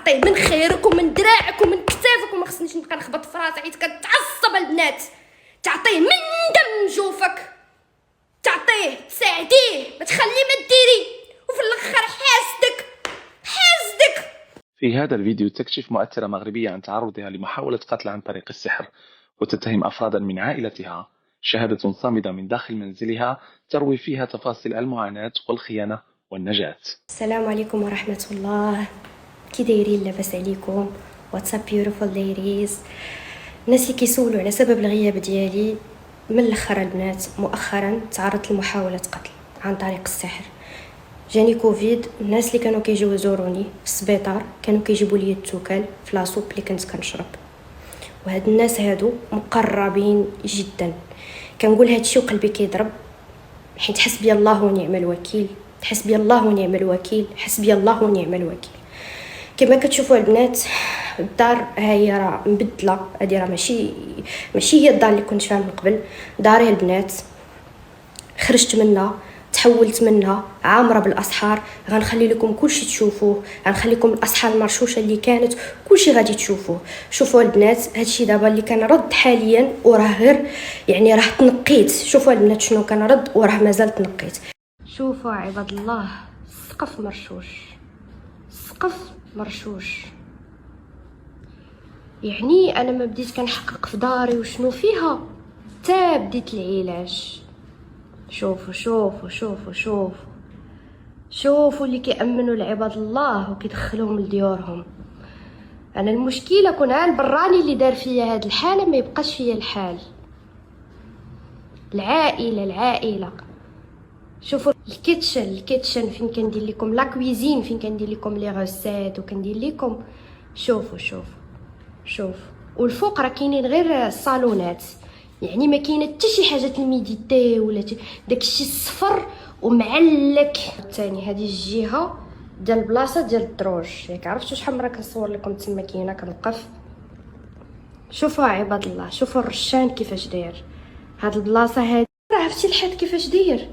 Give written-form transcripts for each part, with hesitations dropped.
تعطيه من خيرك ومن دراعك ومن كتافك، وما خصنيش نبقى نخبط في راسي حيت كتعصب البنات. تعطيه من دم جوفك، تعطيه تساعديه، ما تخليه ما ديري، وفي الاخر حاسدك. في هذا الفيديو تكشف مؤثرة مغربية عن تعرضها لمحاولة قتل عن طريق السحر، وتتهم أفرادا من عائلتها. شهادة صامدة من داخل منزلها تروي فيها تفاصيل المعاناة والخيانة والنجاة. السلام عليكم ورحمة الله، كي دايرين؟ لاباس عليكم؟ واتساب بيوتيفول ليديز. الناس اللي كيسولوا على سبب الغياب ديالي، من الاخر البنات مؤخرا تعرضت لمحاولة قتل عن طريق السحر. جاني كوفيد، الناس اللي كانوا كيجيو يزوروني في السبيطار كانوا كيجيبوا لي التوكل في لاصوب اللي كنت كنشرب، وهاد الناس هادو مقربين جدا. كنقول هادشي وقلبي كيضرب، حيت حسبي الله ونعم الوكيل، حسبي الله ونعم الوكيل، حسبي الله ونعم الوكيل. كما كتشوفوا البنات، الدار هي راه مبدله، هذه راه ماشي هي الدار اللي كنت فيها من قبل. داري البنات خرجت منها، تحولت منها، عامره بالاسحار. غنخلي لكم كلشي تشوفوه، غنخليكم الاسحار المرشوشه اللي كانت، كلشي غادي تشوفوه. شوفوا البنات، هادشي دابا اللي كنرد حاليا وراه غير يعني راه تنقيت. شوفوا البنات شنو كنرد وراه مازال تنقيت. شوفوا عباد الله، السقف مرشوش، السقف مرشوش. يعني انا ما بديت كنحقق في داري وشنو فيها تا بديت العلاج. شوفوا شوفوا شوفوا شوفوا شوفوا اللي كيأمنوا لعباد الله وكيدخلوهم لديورهم. انا المشكله كون عا البراني اللي دار فيا هاد الحاله ما يبقاش فيا الحال. العائله شوفوا الكيتشن فين كندير لكم لا كويزين، فين كندير لكم لي غوسيت وكندير لكم. شوفوا والفوق راه كاينين غير الصالونات، يعني ما كاينه حتى شي حاجه الميديتي ولا داكشي الصفر ومعلك. الثاني هذه الجهه ديال البلاصه ديال الدروج، ياك عرفتوا شحال مره كنصور لكم تما كاينه كنوقف. شوفوا عباد الله، شوفوا الرشان كيفاش داير هاد البلاصه هادي. راه عرفتي الحد كيفاش داير،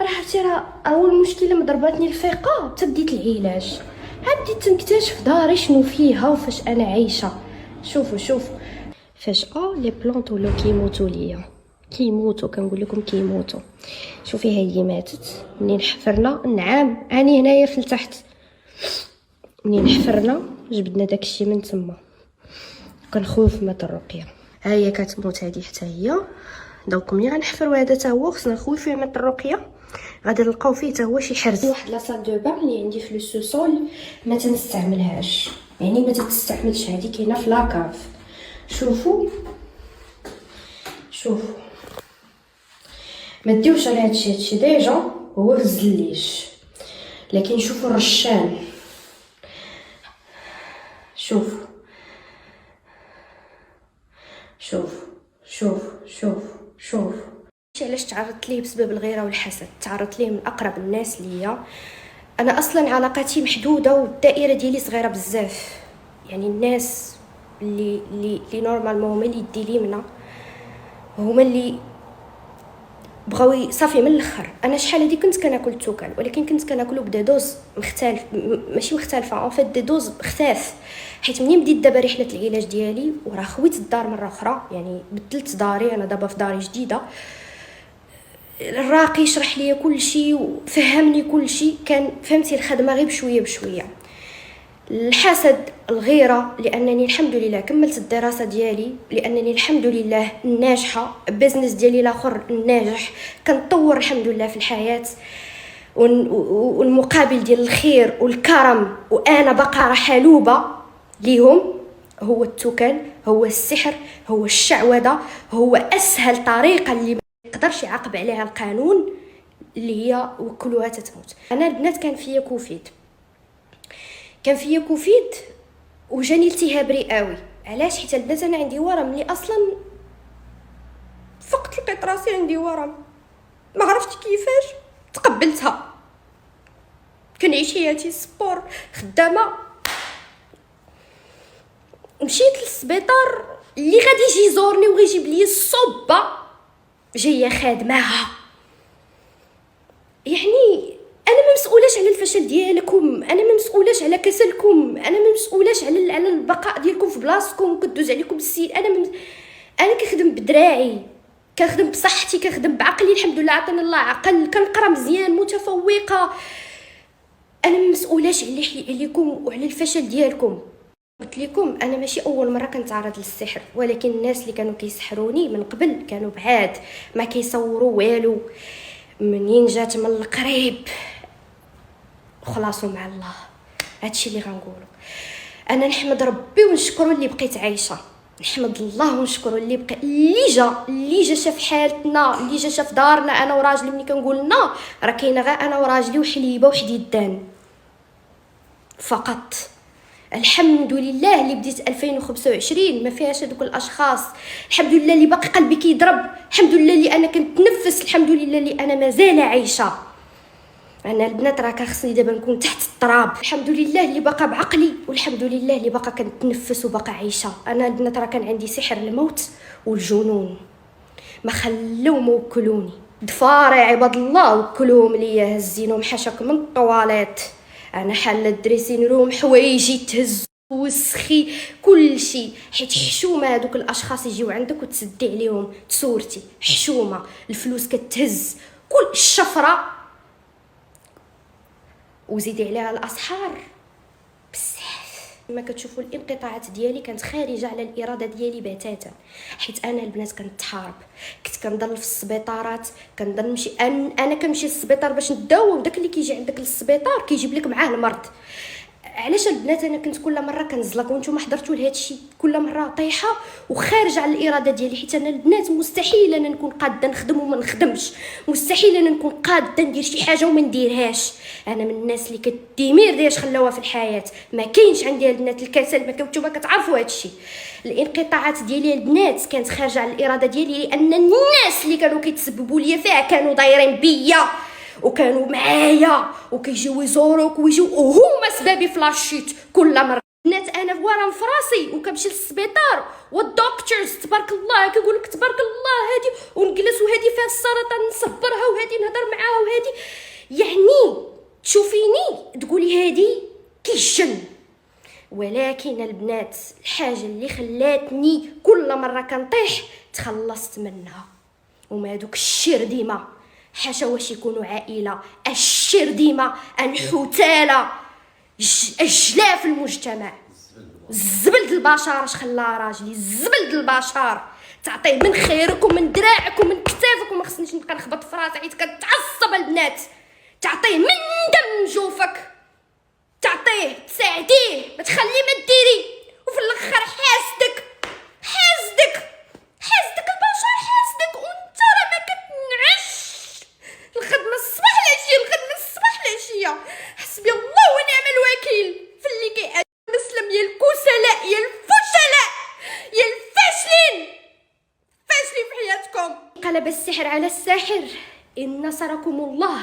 راه عرفتي راه اول مشكله مضرباتني الفيقه تبديت العلاج. بديت نكتشف داري شنو فيها وفاش انا عايشه. شوفوا فجاه لي بلونط ولاو كيموتوا كنقول لكم كيموتوا. شوفي هي ماتت منين حفرنا النعام، اني هنايا في التحت منين حفرنا جبدنا داكشي من تما. كنخوف مات الرقيه، ها هي كتموت هذه حتى هي. دوك ملي غنحفروا هذا تا هو خصنا نخوي فيه مات الرقيه، غادي نلقاو فيه تا هو شي حرز. واحد لا سال دو بان اللي عندي في لو سوسول ما تنستعملهاش، يعني ما تستعملش، هذه كاينه في لاكاف. شوفوا ما ديوش على هادشي ديجا هو في الزليش. لكن شوفوا الرشان، شوف علاش تعرضت ليه؟ بسبب الغيره والحسد. تعرضت ليه من اقرب الناس ليا. انا اصلا علاقاتي محدوده والدائره ديالي صغيره بزاف، يعني الناس اللي نورمالمون هما اللي يدي لي منا، هما اللي بغاو صافي من الاخر. انا شحال هادي كنت كناكل التوكل، ولكن كنت كناكلو بدا دوز مختلف، ماشي مختلفه اون فيت دي دوز خفاف. حيت منين بديت دابا رحله العلاج ديالي وراه خويت الدار مره اخرى، يعني بدلت داري، انا دابا في داري جديده. الراقي شرح لي كل شيء وفهمني كل شيء، كان فهمتي الخدمه غير بشويه. الحسد، الغيره، لانني الحمد لله كملت الدراسه ديالي، لانني الحمد لله ناجحه، البيزنس ديالي الاخر ناجح، كنطور الحمد لله في الحياه، والمقابل ديال الخير والكرم وانا باقا حلوبه ليهم هو التوكل، هو السحر، هو الشعوذه، هو اسهل طريقه اللي ما يقدرش يعاقب عليها القانون، اللي هي وكلوها تتموت. انا البنات كان فيا كوفيد وجاني التهاب رئوي. علاش؟ حيت البنات انا عندي ورم، اللي اصلا فقت لقيت راسي عندي ورم، ما عرفتش كيفاش تقبلتها. كنعيش حياتي سبور، خدامه. مشيت للسبيطار، اللي غادي يجي يزورني وغيجيب لي الصبه جايه خادماها. يعني انا ما مسؤولاش على الفشل ديالكم، انا ما مسؤولاش على كسلكم، انا ما مسؤولاش على البقاء ديالكم في بلاصتكم وكدوز عليكم السيل. انا كنخدم بدراعي، كنخدم بصحتي، كنخدم بعقلي، الحمد لله عطاني الله عقل، كنقرا مزيان، متفوقه. انا مسؤولاش عليكم وعلى الفشل ديالكم. قلت لكم انا ماشي اول مره كنتعرض للسحر، ولكن الناس اللي كانوا كيسحروني من قبل كانوا بعاد، ما كيصوروا والو. منين جات من القريب خلاصوا مع الله. هادشي اللي غنقولوا. انا نحمد ربي ونشكرو اللي بقيت عايشه، نحمد الله ونشكرو اللي جا شاف حالتنا، اللي جا شاف دارنا انا وراجلي. ملي كنقول لنا راه كاينه غير انا وراجلي وحليبه وحديدان فقط. الحمد لله اللي بديت 2025 ما فيهاش هذوك الاشخاص. الحمد لله اللي باقي قلبي كيضرب، الحمد لله اللي انا كنتنفس، الحمد لله اللي انا مازال عايشه. انا البنات راه خصني دابا نكون تحت التراب. الحمد لله اللي باقا بعقلي، والحمد لله اللي باقا كنتنفس وباقا عايشه. انا البنات راه كان عندي سحر الموت والجنون، ما خلو موكلوني. ضفاري عباد الله وكلوهم ليا، هزينهم حاشاك من الطواليت. انا حاله دريسين روم، حوايجي تهز وسخي كلشي، حيت حشومه هذوك الاشخاص يجيو عندك وتسدي عليهم تصورتي. حشومه، الفلوس كتهز، كل الشفره، وزيدي عليها الاسحار بزاف. ما كتشوفوا الانقطاعات ديالي كانت خارجه على الاراده ديالي بتاتا، حيت انا البنات كنت تحارب، كنت كنضل في السبيطارات، كنضل نمشي. انا كنمشي للسبيطار باش نداوى، وداك اللي كيجي عندك للسبيطار كيجيب لك معاه المرض. علاش البنات انا كنت كل مره كنزلق، وانتم حضرتوا لهذا الشيء، كل مره طايحه وخارجه على الاراده ديالي. حيت انا البنات مستحيل انا نكون قاده نخدم وما نخدمش، مستحيل انا نكون قاده ندير شي حاجه وما نديرهاش. انا من الناس اللي كديمير دايش خلاوها في الحياه، ما كاينش عندي البنات الكسل. ما كنتوما كتعرفوا هذا الشيء. الانقطاعات ديالي البنات كانت خارجه على الاراده ديالي، لان الناس اللي كانوا كيتسببوا ليا فيها كانوا دايرين بيا وكانوا معايا وكيجيو يزوروك ويجيو وهما سبابي فلاشيت كل مره. بنات انا ورا في راسي وكنمشي للسبيطار والدكتورز تبارك الله كيقول لك تبارك الله هادي، ونجلس وهادي فيها السرطان نصبرها وهادي نهضر معاها وهادي، يعني تشوفيني تقولي هادي كيجن. ولكن البنات الحاجه اللي خلاتني كل مره كنطيح تخلصت منها، وما دوك الشرديمه حاشا واش يكونوا عائله، الشرديمه الحتاله الجلاف المجتمع، الزبل البشر. اش خلا راجلي الزبل البشر، تعطيه من خيرك ومن دراعك ومن كتافك، وما خصنيش نبقى نخبط في راسي حيت كتعصب البنات. تعطيه من دم جوفك، تعطيه تساعديه، ما تخليه ما ديري، وفي الاخر حاسدك البشر حاسدك، وانت راه ما كتنعش. الخدمه الصباح العشيه، حسبي الله ونعم الوكيل في اللي كيسلم يا الكسلاء يا الفشلاء يا الفاشلين في حياتكم. قلب السحر على الساحر، إن نصركم الله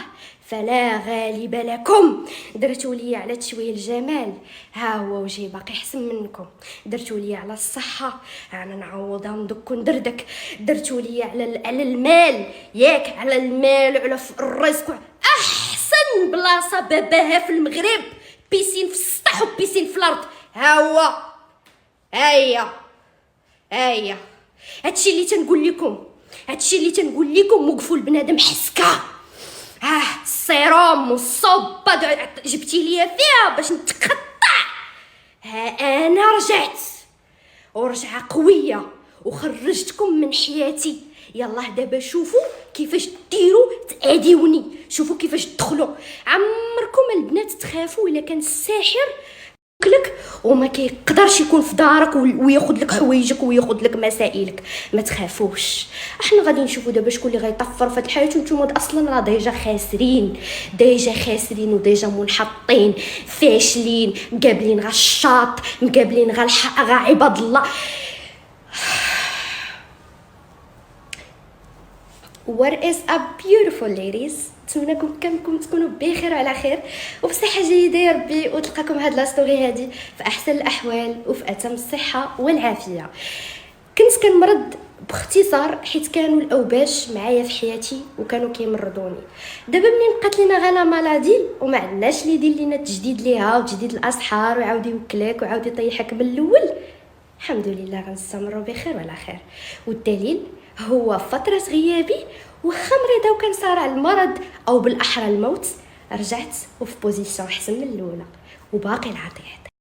فلا غالب لكم. درتوا لي على تشويه الجمال، ها هو وجهي باقي احسن منكم. درتوا لي على الصحه، انا نعوضها ندك وندردك. درتوا لي على المال، ياك على المال وعلى الرزق. احسن بلاصه باباها في المغرب، بيسين في السطح وبيسين في الارض. ها هو هيا هادشي اللي تنقول لكم، وقفوا البنادم حسكه. السيروم والصوبه جبتي ليا فيها باش نتقطع. انا رجعت ورجعه قويه وخرجتكم من حياتي. يلا دابا شوفوا كيفاش ديروا تاديوني، شوفوا كيفاش تدخلوا. عمركم البنات تخافوا الا كان الساحر لك وما كيقدرش يكون في دارك وياخذ لك حوايجك وياخذ لك مسائلك. ما تخافوش، احنا غادي نشوفوا دابا شكون اللي غيطفر في الحياه. وانتم اصلا راه ديجا خاسرين وديجا منحطين فاشلين، مقابلين غا الشاط، مقابلين غا عباد الله. What is up beautiful ladies؟ نتمنىكم كاملكم تكونوا بخير وعلى خير وبصحه جيده يا ربي، وتلقاكم هاد لا ستوري هادي في احسن الاحوال وفي اتم الصحه والعافيه. كنت كنمرض باختصار حيت كانوا الاوباش معايا في حياتي وكانوا كيمرضوني. دابا منين بقات لينا غير لا مالادي وما عندناش اللي يدير لينا تجديد ليها وتجديد الاسحار ويعاود يوكلك ويعاود يطيحك من الاول، الحمد لله غنستمروا بخير وعلى خير. والدليل هو فتره غيابي واخا مريضه وكان صارع المرض او بالاحرى الموت، رجعت وفي بوزيسيون احسن من الاولى وباقي العطيات.